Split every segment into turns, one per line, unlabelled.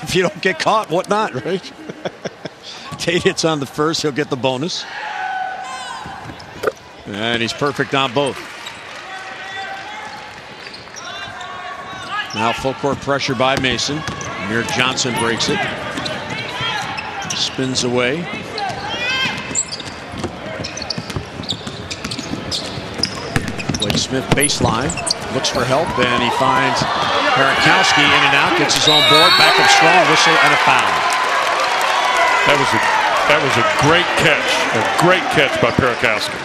If you don't get caught, what not, right? Tate hits on the first. He'll get the bonus. And he's perfect on both. Now full court pressure by Mason. Amir Johnson breaks it. Spins away. Blake Smith baseline. Looks for help, and he finds Perakowski in and out. Gets his own board. Back up strong. Whistle and a foul.
That was a great catch. A great catch by Perakowski.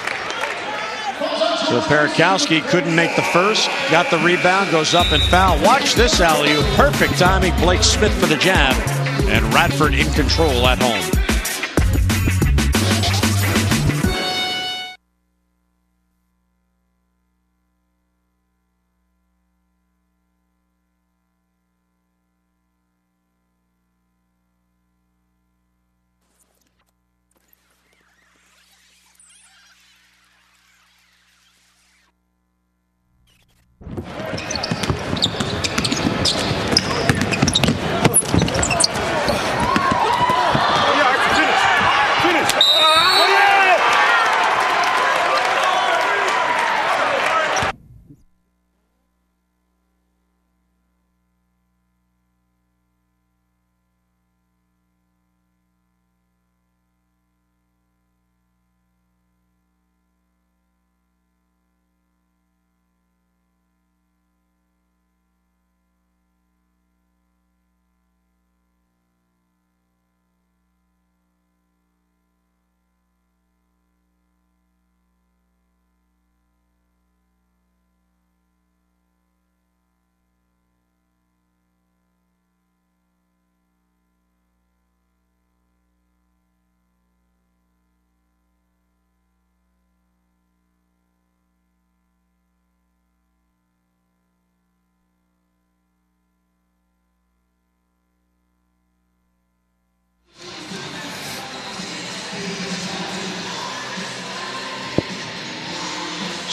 So Perakowski couldn't make the first. Got the rebound. Goes up and foul. Watch this alley-oop. Perfect timing. Blake Smith for the jab. And Radford in control at home.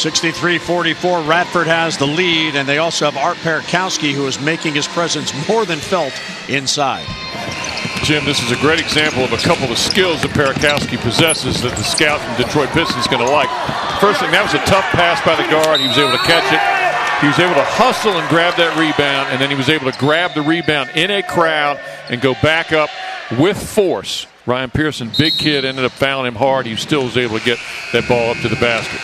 (63-44). Radford has the lead, and they also have Art Perakowski, who is making his presence more than felt inside.
Jim, this is a great example of a couple of skills that Perakowski possesses that the scout from Detroit Pistons is going to like. First thing, that was a tough pass by the guard. He was able to catch it. He was able to hustle and grab that rebound, and then he was able to grab the rebound in a crowd and go back up with force. Ryan Pearson, big kid, ended up fouling him hard. He still was able to get that ball up to the basket.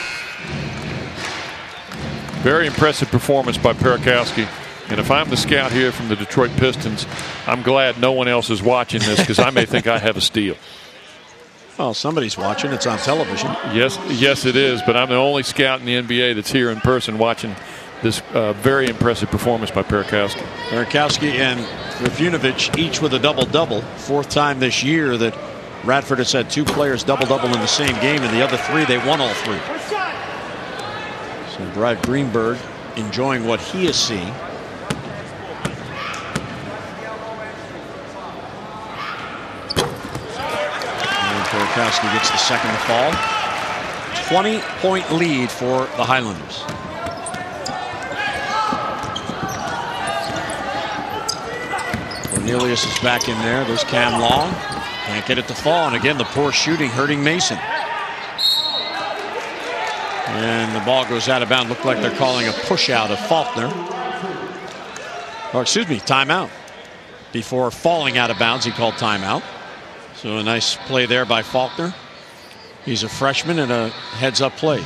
Very impressive performance by Perakowski. And if I'm the scout here from the Detroit Pistons, I'm glad no one else is watching this, because I may think I have a steal.
Well, somebody's watching. It's on television.
Yes, it is. But I'm the only scout in the NBA that's here in person watching this very impressive performance by Perakowski.
Perakowski and Trifunovic each with a double-double. Fourth time this year that Radford has had two players double-double in the same game, and the other three, they won all three. So Brad Greenberg enjoying what he is seeing. And Perakowski gets the second to fall. 20-point lead for the Highlanders. Cornelius is back in there. There's Cam Long. Can't get it to fall. And again, the poor shooting hurting Mason. And the ball goes out of bounds. Looked like they're calling a push out of Faulkner. Or excuse me, timeout. Before falling out of bounds, he called timeout. So a nice play there by Faulkner. He's a freshman and a heads-up play.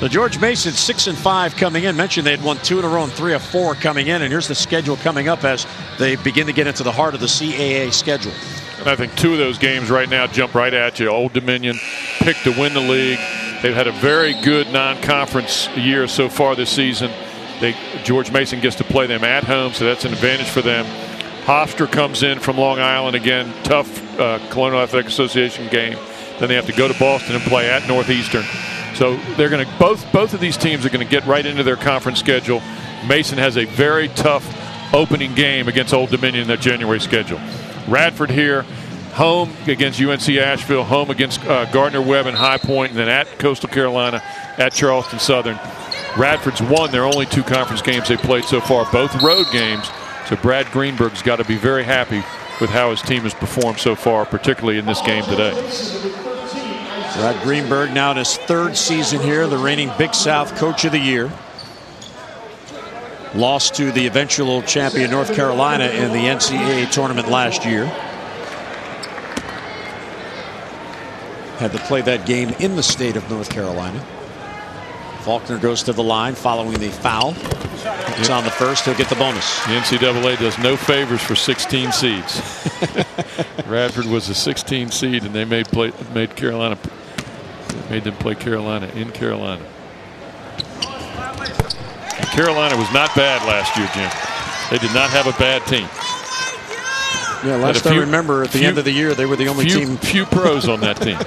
So George Mason 6-5 coming in. Mentioned they had won 2 in a row and 3 of 4 coming in. And here's the schedule coming up as they begin to get into the heart of the CAA schedule.
And I think 2 of those games right now jump right at you. Old Dominion picked to win the league. They've had a very good non-conference year so far this season. George Mason gets to play them at home, so that's an advantage for them. Hofstra comes in from Long Island again, tough Colonial Athletic Association game. Then they have to go to Boston and play at Northeastern. So they're going to both of these teams are going to get right into their conference schedule. Mason has a very tough opening game against Old Dominion in their January schedule. Radford here, home against UNC Asheville, home against Gardner-Webb and High Point, and then at Coastal Carolina, at Charleston Southern. Radford's won their only 2 conference games they played so far, both road games. So Brad Greenberg's got to be very happy with how his team has performed so far, particularly in this game today.
Brad Greenberg now in his 3rd season here, the reigning Big South Coach of the Year. Lost to the eventual champion North Carolina in the NCAA tournament last year. Had to play that game in the state of North Carolina. Faulkner goes to the line following the foul. It's on the first. He'll get the bonus.
The NCAA does no favors for 16 seeds. Radford was a 16 seed, and they made them play Carolina in Carolina. And Carolina was not bad last year, Jim. They did not have a bad team.
Yeah, last I remember, at the end of the year, they were the only team.
Few pros on that team.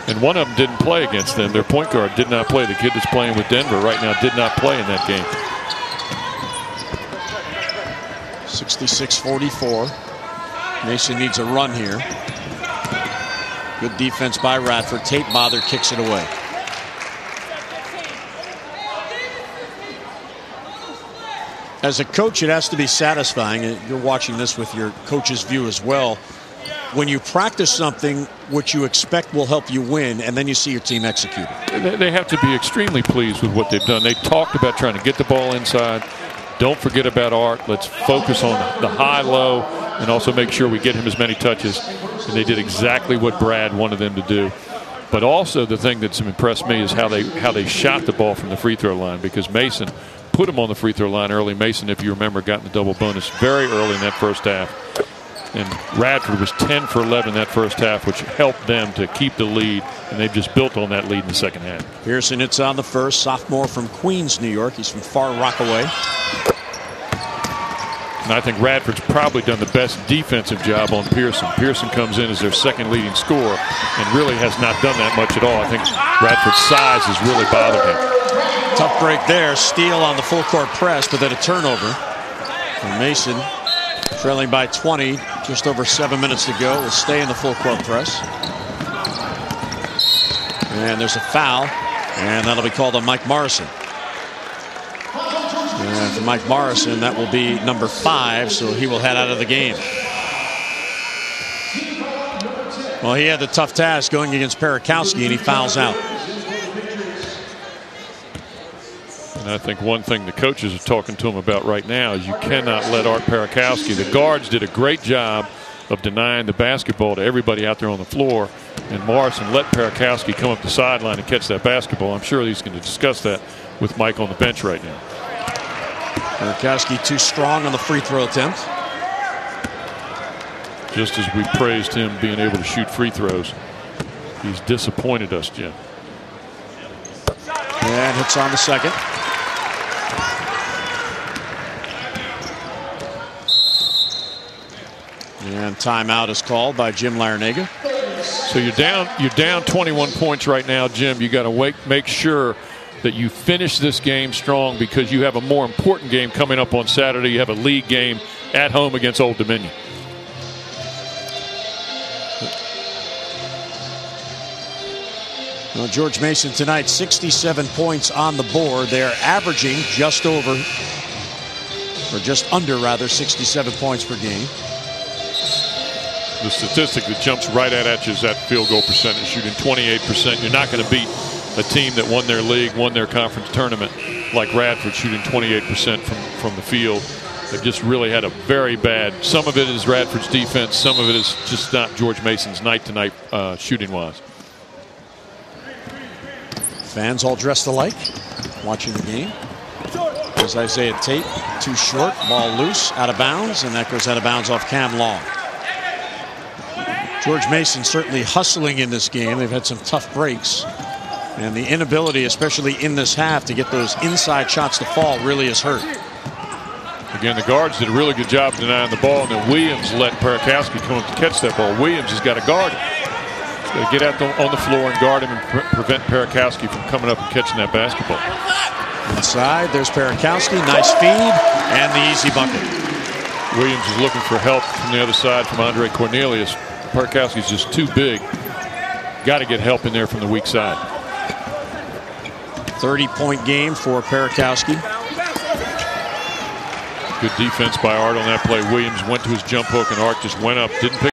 And one of them didn't play against them. Their point guard did not play. The kid that's playing with Denver right now did not play in that game.
66-44. Mason needs a run here. Good defense by Radford. Tate Mather kicks it away. As a coach, it has to be satisfying. You're watching this with your coach's view as well. When you practice something, what you expect will help you win, and then you see your team execute it.
They have to be extremely pleased with what they've done. They talked about trying to get the ball inside. Don't forget about Art. Let's focus on the high-low and also make sure we get him as many touches. And they did exactly what Brad wanted them to do. But also the thing that's impressed me is how they shot the ball from the free throw line, because Mason put him on the free throw line early. Mason, if you remember, got in the double bonus very early in that first half. And Radford was 10 for 11 that first half, which helped them to keep the lead, and they've just built on that lead in the second half.
Pearson hits on the first, sophomore from Queens, New York. He's from Far Rockaway.
And I think Radford's probably done the best defensive job on Pearson. Pearson comes in as their 2nd leading scorer and really has not done that much at all. I think Radford's size has really bothered him.
Tough break there. Steele on the full court press, but then a turnover from Mason. Trailing by 20, just over 7 minutes to go. Will stay in the full court press. And there's a foul, and that'll be called on Mike Morrison. And for Mike Morrison, that will be number 5, so he will head out of the game. Well, he had the tough task going against Perakowski, and he fouls out.
And I think one thing the coaches are talking to him about right now is you cannot let Art Perakowski. The guards did a great job of denying the basketball to everybody out there on the floor, and Morrison let Perakowski come up the sideline and catch that basketball. I'm sure he's going to discuss that with Mike on the bench right now.
Perakowski too strong on the free throw attempt.
Just as we praised him being able to shoot free throws, he's disappointed us, Jim.
And hits on the second. And timeout is called by Jim Larinaga.
So you're down 21 points right now, Jim. You got to make sure that you finish this game strong, because you have a more important game coming up on Saturday. You have a league game at home against Old Dominion.
Well, George Mason tonight, 67 points on the board. They're averaging just over, or just under rather, 67 points per game.
The statistic that jumps right at you is that field goal percentage, shooting 28%. You're not going to beat a team that won their league, won their conference tournament, like Radford, shooting 28% from the field. They've just really had a very bad. Some of it is Radford's defense. Some of it is just not George Mason's night-to-night shooting-wise.
Fans all dressed alike, watching the game. There's Isaiah Tate, too short, ball loose, out of bounds, and that goes out of bounds off Cam Long. George Mason certainly hustling in this game. They've had some tough breaks, and the inability, especially in this half, to get those inside shots to fall really has hurt.
Again, the guards did a really good job denying the ball, and then Williams let Perakowski come up to catch that ball. Williams has got to guard him. He's got to get out on the floor and guard him and prevent Perakowski from coming up and catching that basketball.
Inside, there's Perakowski. Nice feed, and the easy bucket.
Williams is looking for help from the other side from Andre Cornelius. Perakowski's just too big. Got to get help in there from the weak side. 30-point game for Perakowski. Good defense by Art on that play. Williams went to his jump hook, and Art just went up, didn't pick